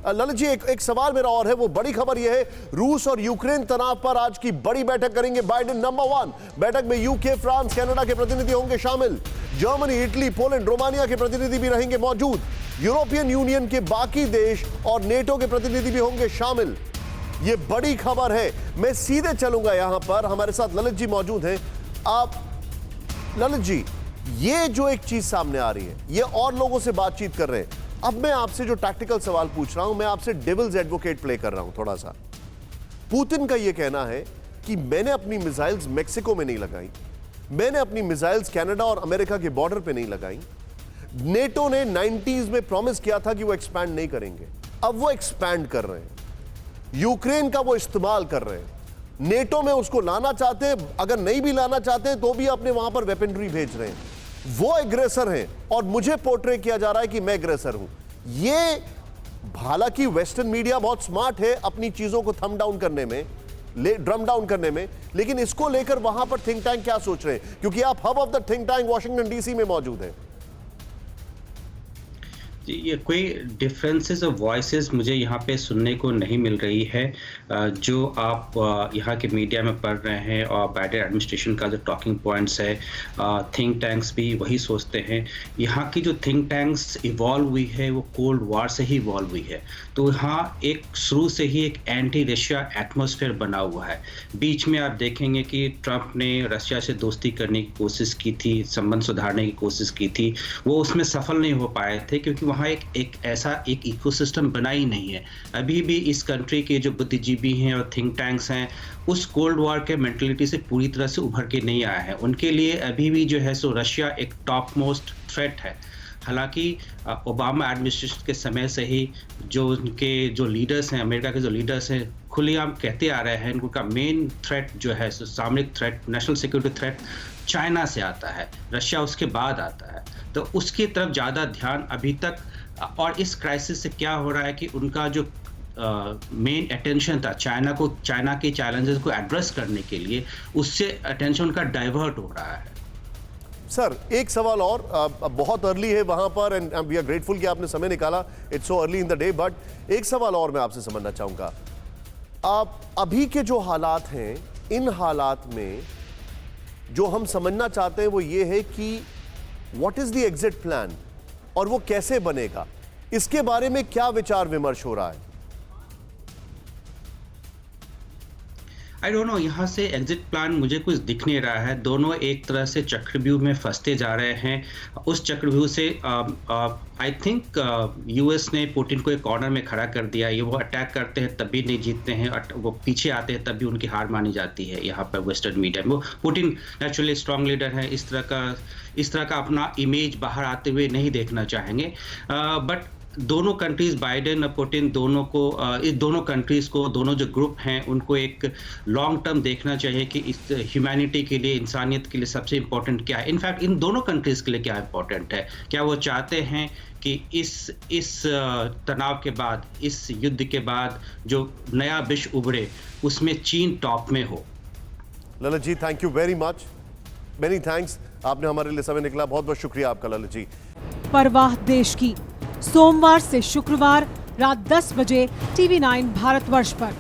ललित जी, एक सवाल मेरा और है, वो बड़ी खबर यह है, रूस और यूक्रेन तनाव पर आज की बड़ी बैठक करेंगे बाइडेन। नंबर 1 बैठक में यूके, फ्रांस, कनाडा के प्रतिनिधि होंगे शामिल। जर्मनी, इटली, पोलैंड, रोमानिया के प्रतिनिधि भी रहेंगे मौजूद। यूरोपियन यूनियन के बाकी देश और नेटो के प्रतिनिधि भी होंगे शामिल। ये बड़ी खबर है। मैं सीधे चलूंगा, यहां पर हमारे साथ ललित जी मौजूद हैं। आप ललित जी, ये जो एक चीज सामने आ रही है, ये और लोगों से बातचीत कर रहे हैं। अब मैं आपसे जो टैक्टिकल सवाल पूछ रहा हूं, मैं आपसे डेविल्स एडवोकेट प्ले कर रहा हूं थोड़ा सा। पुतिन का यह कहना है कि मैंने अपनी मिसाइल्स मेक्सिको में नहीं लगाई, मैंने अपनी मिसाइल्स कनाडा और अमेरिका के बॉर्डर पे नहीं लगाई। नेटो ने 90s में प्रॉमिस किया था कि वो एक्सपैंड नहीं करेंगे, अब वो एक्सपैंड कर रहे हैं। यूक्रेन का वो इस्तेमाल कर रहे हैं, नेटो में उसको लाना चाहते हैं, अगर नहीं भी लाना चाहते हैं तो भी अपने वहां पर वेपनरी भेज रहे हैं। वो एग्रेसर हैं और मुझे पोर्ट्रे किया जा रहा है कि मैं एग्रेसर हूं। ये हालांकि वेस्टर्न मीडिया बहुत स्मार्ट है अपनी चीजों को थम डाउन करने में, ड्रम डाउन करने में, लेकिन इसको लेकर वहां पर थिंक टैंक क्या सोच रहे हैं? क्योंकि आप hub of the think tank Washington DC में मौजूद हैं। ये कोई डिफरेंसेस ऑफ वॉइसेस मुझे यहाँ पे सुनने को नहीं मिल रही है। जो आप यहाँ के मीडिया में पढ़ रहे हैं और बाइडेन एडमिनिस्ट्रेशन का जो टॉकिंग पॉइंट्स है, थिंक टैंक्स भी वही सोचते हैं। यहाँ की जो थिंक टैंक्स इवॉल्व हुई है वो कोल्ड वॉर से ही इवॉल्व हुई है, तो यहाँ एक शुरू से ही एक एंटी रशिया एटमॉस्फेयर बना हुआ है। बीच में आप देखेंगे कि ट्रंप ने रशिया से दोस्ती करने की कोशिश की थी, संबंध सुधारने की कोशिश की थी, वो उसमें सफल नहीं हो पाए थे क्योंकि वहाँ एक ऐसा एक इकोसिस्टम बना ही नहीं है। अभी भी इस कंट्री के जो बुद्धिजीवी हैं और थिंक टैंक्स हैं उस कोल्ड वॉर के मेंटलिटी से पूरी तरह से उभर के नहीं आया है। उनके लिए अभी भी जो है सो रशिया एक टॉप मोस्ट थ्रेट है। हालांकि ओबामा एडमिनिस्ट्रेशन के समय से ही जो उनके जो लीडर्स हैं, अमेरिका के जो लीडर्स हैं, खुलेआम कहते आ रहे हैं उनका मेन थ्रेट जो है सामरिक threat, national security threat China से आता है, रशिया उसके बाद आता है। तो उसकी तरफ ज़्यादा ध्यान अभी तक, और इस क्राइसिस से क्या हो रहा है कि उनका जो मेन अटेंशन था चाइना के चैलेंजेस को एड्रेस करने के लिए, उससे अटेंशन उनका डाइवर्ट हो रहा है। सर, एक सवाल और, बहुत अर्ली है वहां पर एंड वी आर ग्रेटफुल कि आपने समय निकाला, it's so early in the day, but एक सवाल और मैं आपसे समझना चाहूंगा। आप अभी के जो हालात हैं, इन हालात में जो हम समझना चाहते हैं वो ये है कि what is the exit plan और वो कैसे बनेगा, इसके बारे में क्या विचार विमर्श हो रहा है? आई डोंट नो, यहाँ से एग्जिट प्लान मुझे कुछ दिख नहीं रहा है। दोनों एक तरह से चक्रव्यूह में फंसते जा रहे हैं। उस चक्रव्यूह से आई थिंक यूएस ने पुतिन को एक कॉर्नर में खड़ा कर दिया। ये वो अटैक करते हैं तब भी नहीं जीतते हैं, वो पीछे आते हैं तब भी उनकी हार मानी जाती है। यहाँ पर वेस्टर्न मीडिया में वो पुतिन नेचुरली स्ट्रांग लीडर है, इस तरह का अपना इमेज बाहर आते हुए नहीं देखना चाहेंगे। बट दोनों कंट्रीज, बाइडेन और पुतिन, दोनों को इस दोनों कंट्रीज को, दोनों जो ग्रुप हैं उनको एक लॉन्ग टर्म देखना चाहिए कि इस ह्यूमैनिटी के लिए, इंसानियत के लिए सबसे इम्पोर्टेंट क्या है। इनफैक्ट इन दोनों कंट्रीज के लिए क्या इम्पोर्टेंट है? क्या वो चाहते हैं कि इस तनाव के बाद, इस युद्ध के बाद जो नया विश्व उभरे उसमें चीन टॉप में हो? Lalit ji, thank you very much, many thanks, आपने हमारे लिए समय निकला, बहुत बहुत शुक्रिया आपका ललित जी। परवाह देश की, सोमवार से शुक्रवार रात 10 बजे TV9 भारतवर्ष पर।